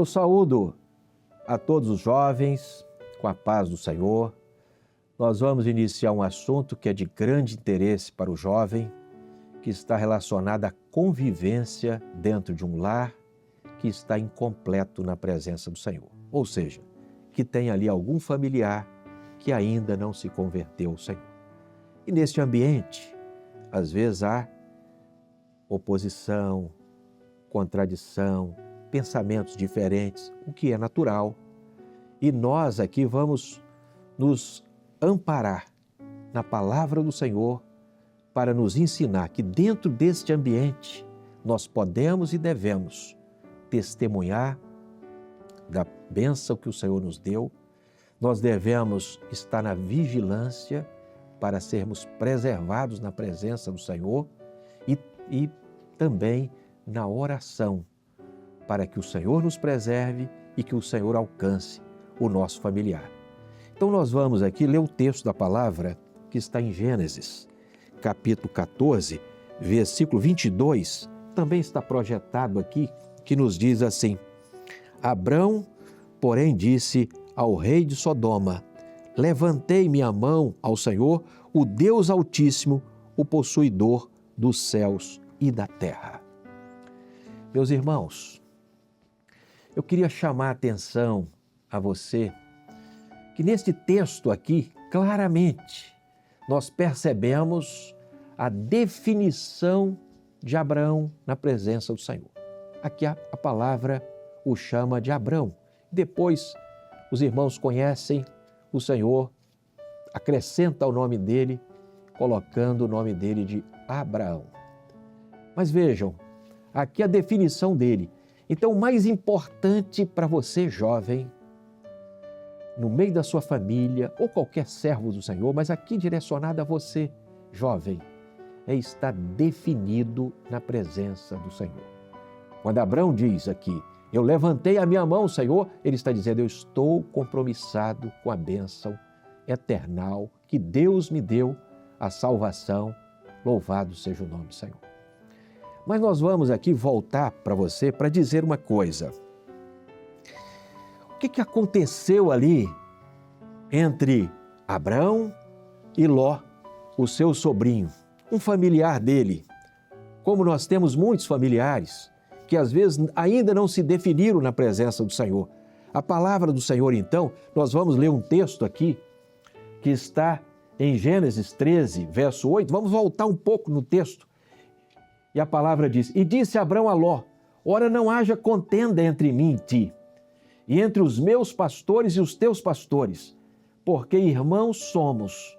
Eu saúdo a todos os jovens com a paz do Senhor. Nós vamos iniciar um assunto que é de grande interesse para o jovem, que está relacionado à convivência dentro de um lar que está incompleto na presença do Senhor. Ou seja, que tem ali algum familiar que ainda não se converteu ao Senhor. E neste ambiente, às vezes há oposição, contradição, pensamentos diferentes, o que é natural. E nós aqui vamos nos amparar na palavra do Senhor para nos ensinar que dentro deste ambiente nós podemos e devemos testemunhar da bênção que o Senhor nos deu. Nós devemos estar na vigilância para sermos preservados na presença do Senhor e também na oração, para que o Senhor nos preserve e que o Senhor alcance o nosso familiar. Então nós vamos aqui ler o texto da palavra que está em Gênesis, capítulo 14, versículo 22, também está projetado aqui, que nos diz assim: Abrão, porém, disse ao rei de Sodoma: Levantei minha mão ao Senhor, o Deus Altíssimo, o possuidor dos céus e da terra. Meus irmãos, eu queria chamar a atenção a você que neste texto aqui, claramente, nós percebemos a definição de Abrão na presença do Senhor. Aqui a palavra o chama de Abrão. Depois, os irmãos conhecem o Senhor, acrescenta o nome dele, colocando o nome dele de Abraão. Mas vejam, aqui a definição dele. Então, o mais importante para você, jovem, no meio da sua família, ou qualquer servo do Senhor, mas aqui direcionado a você, jovem, é estar definido na presença do Senhor. Quando Abrão diz aqui, eu levantei a minha mão, Senhor, ele está dizendo, eu estou compromissado com a bênção eternal que Deus me deu, a salvação, louvado seja o nome do Senhor. Mas nós vamos aqui voltar para você para dizer uma coisa. O que aconteceu ali entre Abrão e Ló, o seu sobrinho, um familiar dele? Como nós temos muitos familiares que às vezes ainda não se definiram na presença do Senhor. A palavra do Senhor, então, nós vamos ler um texto aqui que está em Gênesis 13, verso 8. Vamos voltar um pouco no texto. E a palavra diz, e disse Abrão a Ló, ora não haja contenda entre mim e ti, e entre os meus pastores e os teus pastores, porque irmãos somos.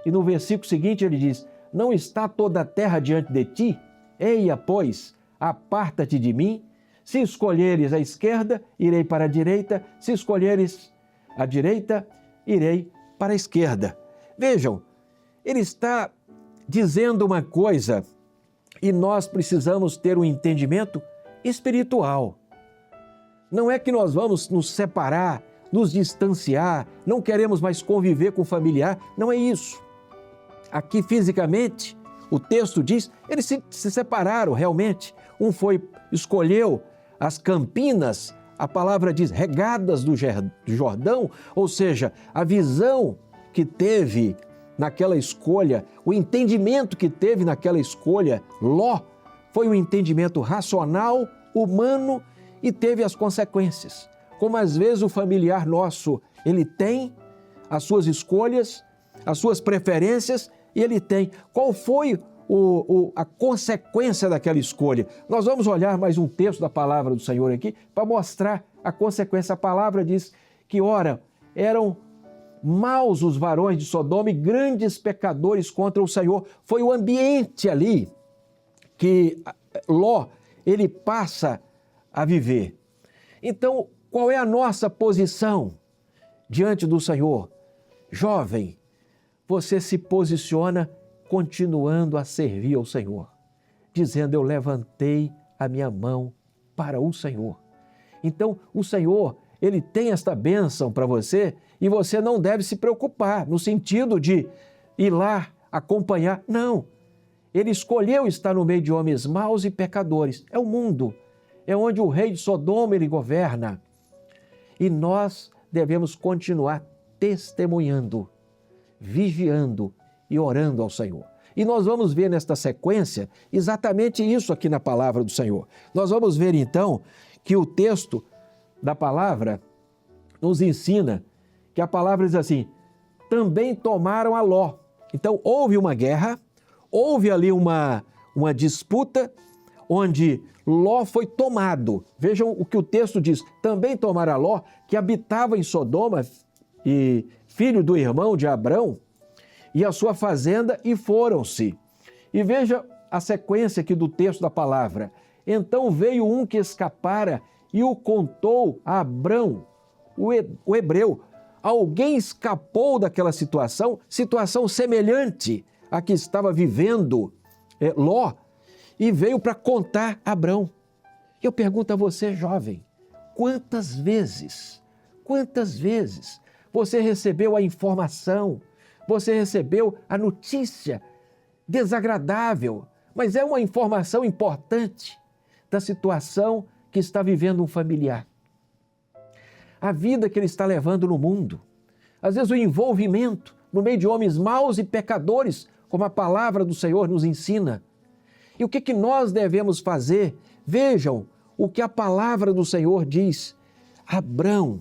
E no versículo seguinte ele diz, não está toda a terra diante de ti? Eia, pois, aparta-te de mim, se escolheres a esquerda, irei para a direita, se escolheres a direita, irei para a esquerda. Vejam, ele está dizendo uma coisa e nós precisamos ter um entendimento espiritual. Não é que nós vamos nos separar, nos distanciar, não queremos mais conviver com o familiar, não é isso. Aqui fisicamente, o texto diz, eles se separaram realmente. Um escolheu as campinas, a palavra diz, regadas do Jordão, ou seja, a visão que teve naquela escolha, o entendimento que teve naquela escolha, Ló, foi um entendimento racional, humano e teve as consequências. Como às vezes o familiar nosso, ele tem as suas escolhas, as suas preferências e ele tem. Qual foi a consequência daquela escolha? Nós vamos olhar mais um texto da palavra do Senhor aqui para mostrar a consequência. A palavra diz que, ora, eram maus os varões de Sodoma e grandes pecadores contra o Senhor. Foi o ambiente ali que Ló, ele passa a viver. Então, qual é a nossa posição diante do Senhor? Jovem, você se posiciona continuando a servir ao Senhor, dizendo, eu levantei a minha mão para o Senhor. Então, o Senhor, ele tem esta bênção para você e você não deve se preocupar no sentido de ir lá acompanhar. Não, ele escolheu estar no meio de homens maus e pecadores. É o mundo, é onde o rei de Sodoma ele governa. E nós devemos continuar testemunhando, vigiando e orando ao Senhor. E nós vamos ver nesta sequência exatamente isso aqui na palavra do Senhor. Nós vamos ver então que o texto da palavra nos ensina que a palavra diz assim: também tomaram a Ló. Então houve uma guerra, houve ali uma disputa onde Ló foi tomado. Vejam o que o texto diz: também tomaram a Ló, que habitava em Sodoma e filho do irmão de Abrão, e a sua fazenda, e foram-se. E veja a sequência aqui do texto da palavra. Então veio um que escapara e o contou a Abrão, o hebreu. Alguém escapou daquela situação semelhante à que estava vivendo Ló, e veio para contar a Abrão. Eu pergunto a você, jovem, quantas vezes você recebeu a informação, você recebeu a notícia desagradável, mas é uma informação importante da situação que está vivendo um familiar, a vida que ele está levando no mundo, às vezes o envolvimento no meio de homens maus e pecadores, como a palavra do Senhor nos ensina. E o que nós devemos fazer? Vejam o que a palavra do Senhor diz. Abrão,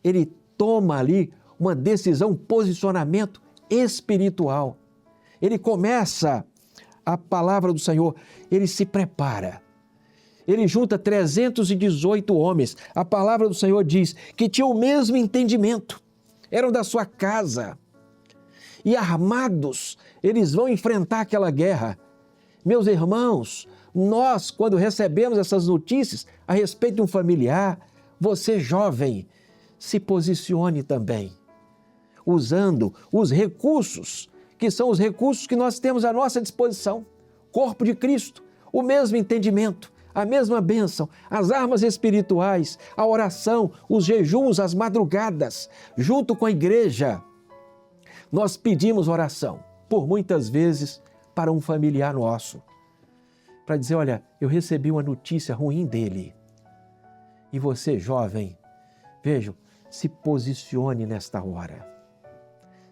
ele toma ali uma decisão, um posicionamento espiritual. Ele começa a palavra do Senhor, ele se prepara. Ele junta 318 homens. A palavra do Senhor diz que tinham o mesmo entendimento, eram da sua casa. E armados, eles vão enfrentar aquela guerra. Meus irmãos, nós, quando recebemos essas notícias a respeito de um familiar, você jovem, se posicione também, usando os recursos, que são os recursos que nós temos à nossa disposição. Corpo de Cristo, o mesmo entendimento, a mesma bênção, as armas espirituais, a oração, os jejuns, as madrugadas, junto com a igreja. Nós pedimos oração, por muitas vezes, para um familiar nosso, para dizer, olha, eu recebi uma notícia ruim dele. E você, jovem, vejam, se posicione nesta hora.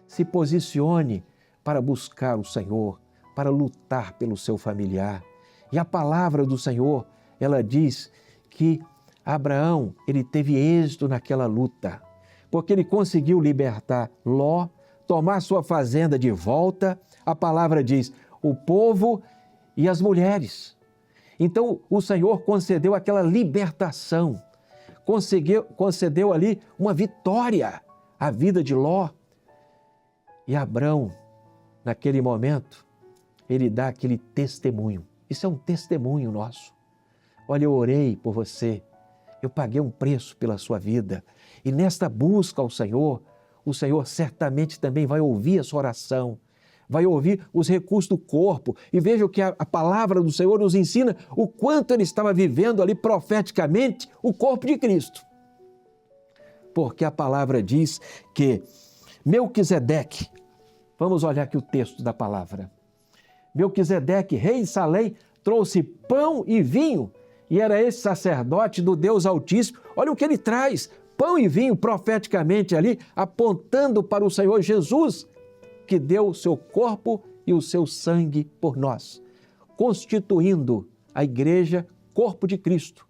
Se posicione para buscar o Senhor, para lutar pelo seu familiar. E a palavra do Senhor, ela diz que Abraão, ele teve êxito naquela luta, porque ele conseguiu libertar Ló, tomar sua fazenda de volta. A palavra diz, o povo e as mulheres. Então, o Senhor concedeu aquela libertação, concedeu ali uma vitória à vida de Ló. E Abrão, naquele momento, ele dá aquele testemunho. Isso é um testemunho nosso. Olha, eu orei por você, eu paguei um preço pela sua vida. E nesta busca ao Senhor, o Senhor certamente também vai ouvir a sua oração, vai ouvir os recursos do corpo. E veja o que a palavra do Senhor nos ensina, o quanto ele estava vivendo ali profeticamente o corpo de Cristo. Porque a palavra diz que Melquisedeque, vamos olhar aqui o texto da palavra. Melquisedeque, rei de Salém, trouxe pão e vinho, e era esse sacerdote do Deus Altíssimo. Olha o que ele traz, pão e vinho profeticamente ali, apontando para o Senhor Jesus, que deu o seu corpo e o seu sangue por nós, constituindo a igreja, corpo de Cristo,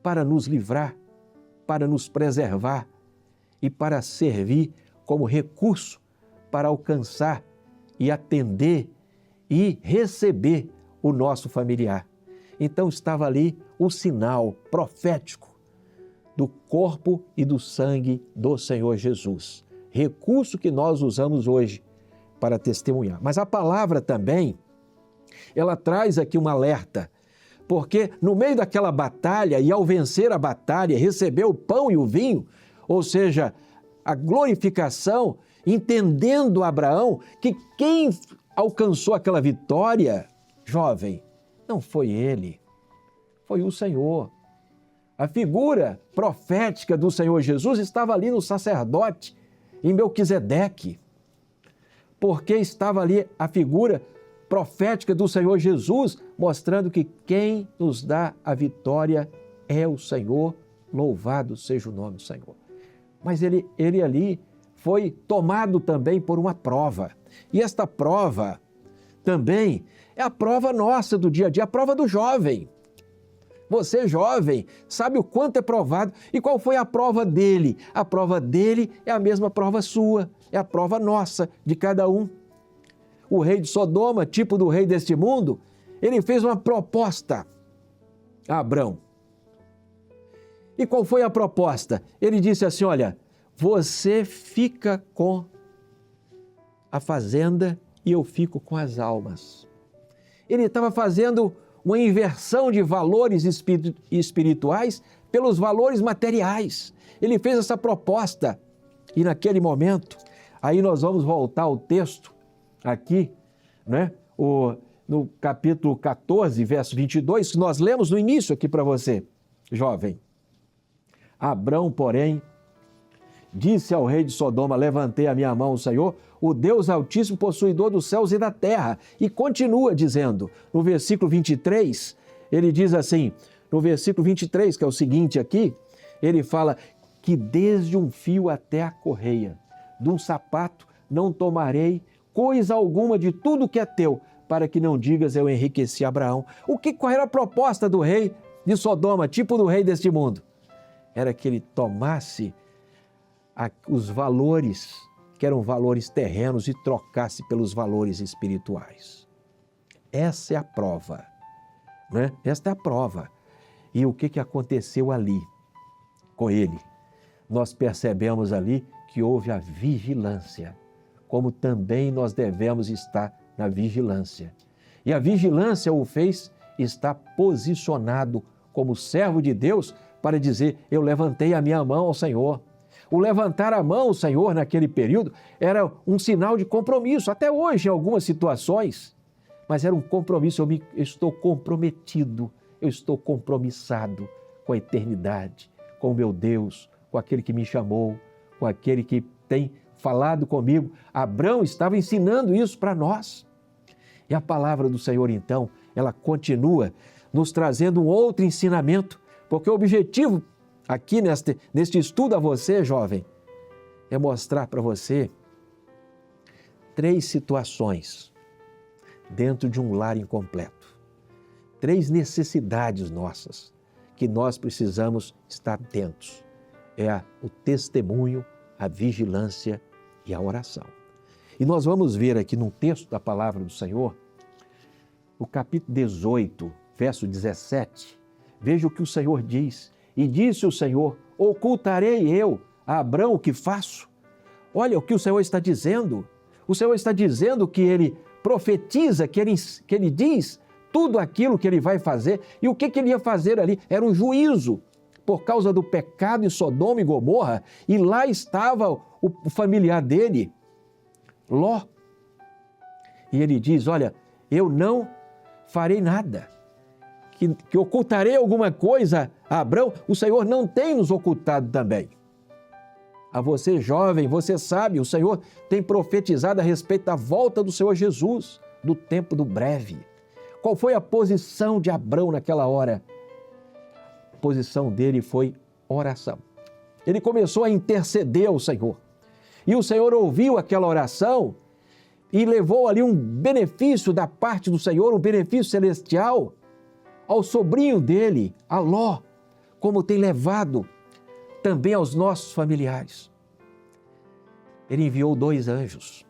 para nos livrar, para nos preservar e para servir como recurso para alcançar e atender e receber o nosso familiar. Então estava ali o sinal profético do corpo e do sangue do Senhor Jesus, recurso que nós usamos hoje para testemunhar. Mas a palavra também, ela traz aqui um alerta, porque no meio daquela batalha, e ao vencer a batalha, receber o pão e o vinho, ou seja, a glorificação, entendendo Abraão que quem alcançou aquela vitória, jovem, não foi ele, foi o Senhor. A figura profética do Senhor Jesus estava ali no sacerdote, em Melquisedeque, porque estava ali a figura profética do Senhor Jesus, mostrando que quem nos dá a vitória é o Senhor, louvado seja o nome do Senhor. Mas ele ali foi tomado também por uma prova. E esta prova também é a prova nossa do dia a dia, a prova do jovem. Você, jovem, sabe o quanto é provado. E qual foi a prova dele? A prova dele é a mesma prova sua, é a prova nossa, de cada um. O rei de Sodoma, tipo do rei deste mundo, ele fez uma proposta a Abrão. E qual foi a proposta? Ele disse assim, olha, você fica com a fazenda e eu fico com as almas. Ele estava fazendo uma inversão de valores espirituais pelos valores materiais. Ele fez essa proposta e naquele momento, aí nós vamos voltar ao texto aqui, né? No capítulo 14, verso 22, que nós lemos no início aqui para você, jovem. Abrão, porém, disse ao rei de Sodoma, levantei a minha mão ao Senhor, o Deus Altíssimo, possuidor dos céus e da terra. E continua dizendo, no versículo 23, ele diz assim, no versículo 23, que é o seguinte aqui, ele fala que desde um fio até a correia, de um sapato não tomarei coisa alguma de tudo que é teu, para que não digas eu enriqueci Abraão. Qual era a proposta do rei de Sodoma, tipo do rei deste mundo? Era que ele tomasse os valores, que eram valores terrenos, e trocasse pelos valores espirituais. Essa é a prova, né? Esta é a prova. E o que aconteceu ali com ele? Nós percebemos ali que houve a vigilância, como também nós devemos estar na vigilância. E a vigilância o fez estar posicionado como servo de Deus para dizer, eu levantei a minha mão ao Senhor. O levantar a mão ao Senhor naquele período era um sinal de compromisso, até hoje em algumas situações, mas era um compromisso, eu estou comprometido, eu estou compromissado com a eternidade, com o meu Deus, com aquele que me chamou, com aquele que tem falado comigo. Abrão estava ensinando isso para nós. E a palavra do Senhor, então, ela continua nos trazendo um outro ensinamento, porque o objetivo aqui neste estudo a você, jovem, é mostrar para você 3 situações dentro de um lar incompleto. 3 necessidades nossas que nós precisamos estar atentos. É o testemunho, a vigilância e a oração. E nós vamos ver aqui num texto da palavra do Senhor, no capítulo 18, verso 17, veja o que o Senhor diz. E disse o Senhor, ocultarei eu a Abrão o que faço? Olha o que o Senhor está dizendo. O Senhor está dizendo que ele profetiza, que ele diz tudo aquilo que ele vai fazer. E o que ele ia fazer ali? Era um juízo por causa do pecado em Sodoma e Gomorra. E lá estava o familiar dele, Ló. E ele diz, olha, eu não farei nada. Que ocultarei alguma coisa a Abrão, o Senhor não tem nos ocultado também. A você, jovem, você sabe, o Senhor tem profetizado a respeito da volta do Senhor Jesus, do tempo do breve. Qual foi a posição de Abrão naquela hora? A posição dele foi oração. Ele começou a interceder ao Senhor. E o Senhor ouviu aquela oração e levou ali um benefício da parte do Senhor, um benefício celestial, ao sobrinho dele, a Ló, como tem levado também aos nossos familiares. Ele enviou 2 anjos.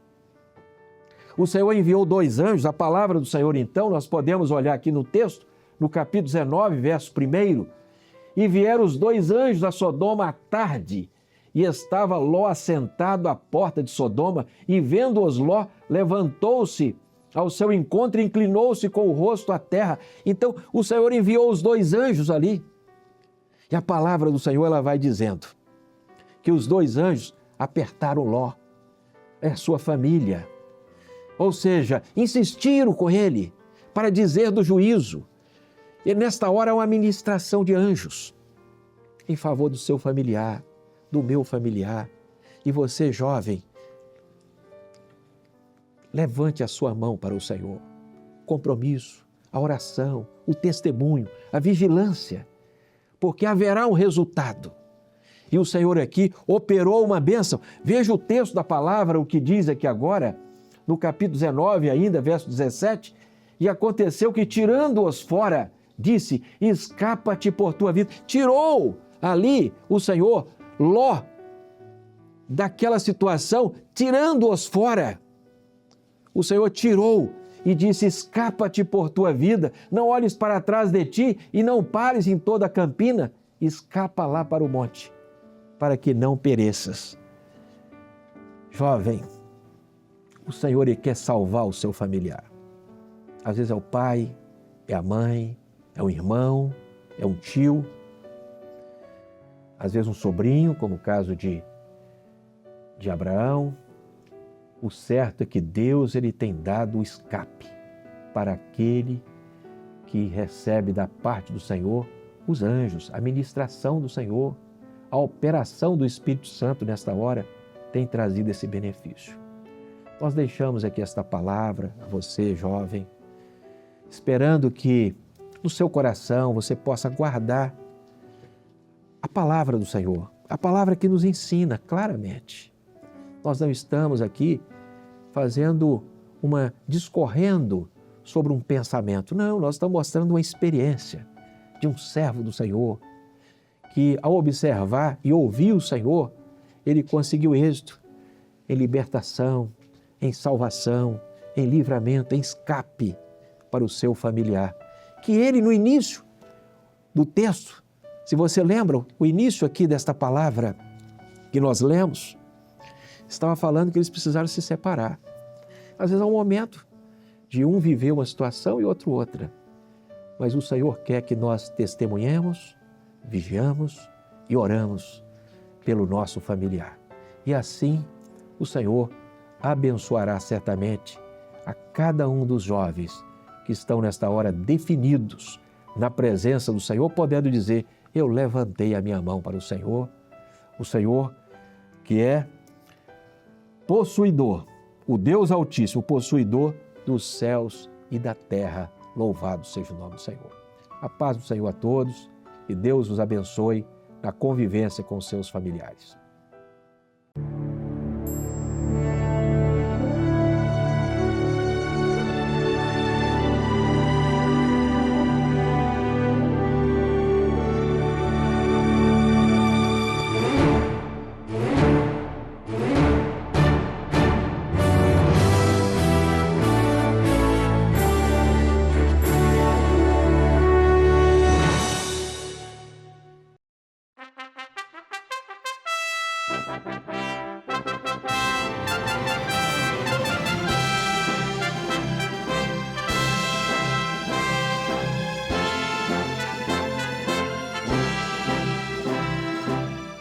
O Senhor enviou 2 anjos, a palavra do Senhor, então, nós podemos olhar aqui no texto, no capítulo 19, verso 1, e vieram os 2 anjos a Sodoma à tarde, e estava Ló assentado à porta de Sodoma, e vendo-os Ló, levantou-se ao seu encontro e inclinou-se com o rosto à terra. Então, o Senhor enviou os 2 anjos ali. E a palavra do Senhor, ela vai dizendo que os 2 anjos apertaram Ló, a sua família. Ou seja, insistiram com ele para dizer do juízo. E nesta hora há uma ministração de anjos em favor do seu familiar, do meu familiar. E você, jovem, levante a sua mão para o Senhor. Compromisso, a oração, o testemunho, a vigilância. porque haverá um resultado. E o Senhor aqui operou uma bênção. Veja o texto da palavra, o que diz aqui agora, no capítulo 19 ainda, verso 17. E aconteceu que, tirando-os fora, disse, escapa-te por tua vida. Tirou ali o Senhor Ló daquela situação, tirando-os fora. O Senhor tirou e disse, escapa-te por tua vida, não olhes para trás de ti e não pares em toda a campina, escapa lá para o monte, para que não pereças. Jovem, o Senhor Ele quer salvar o seu familiar. Às vezes é o pai, é a mãe, é um irmão, é um tio, às vezes um sobrinho, como o caso de Abraão. O certo é que Deus Ele tem dado o escape para aquele que recebe da parte do Senhor os anjos, a ministração do Senhor, a operação do Espírito Santo nesta hora tem trazido esse benefício. Nós deixamos aqui esta palavra a você, jovem, esperando que no seu coração você possa guardar a palavra do Senhor, a palavra que nos ensina claramente. Nós não estamos aqui discorrendo sobre um pensamento. Não, nós estamos mostrando uma experiência de um servo do Senhor que, ao observar e ouvir o Senhor, ele conseguiu êxito em libertação, em salvação, em livramento, em escape para o seu familiar. Que ele, no início do texto, se você lembra, o início aqui desta palavra que nós lemos, estava falando que eles precisaram se separar. Às vezes há um momento de um viver uma situação e outro outra. Mas o Senhor quer que nós testemunhemos, vigiamos e oramos pelo nosso familiar. E assim o Senhor abençoará certamente a cada um dos jovens que estão nesta hora definidos na presença do Senhor, podendo dizer, eu levantei a minha mão para o Senhor que é possuidor, o Deus Altíssimo, possuidor dos céus e da terra. Louvado seja o nome do Senhor. A paz do Senhor a todos e Deus os abençoe na convivência com seus familiares.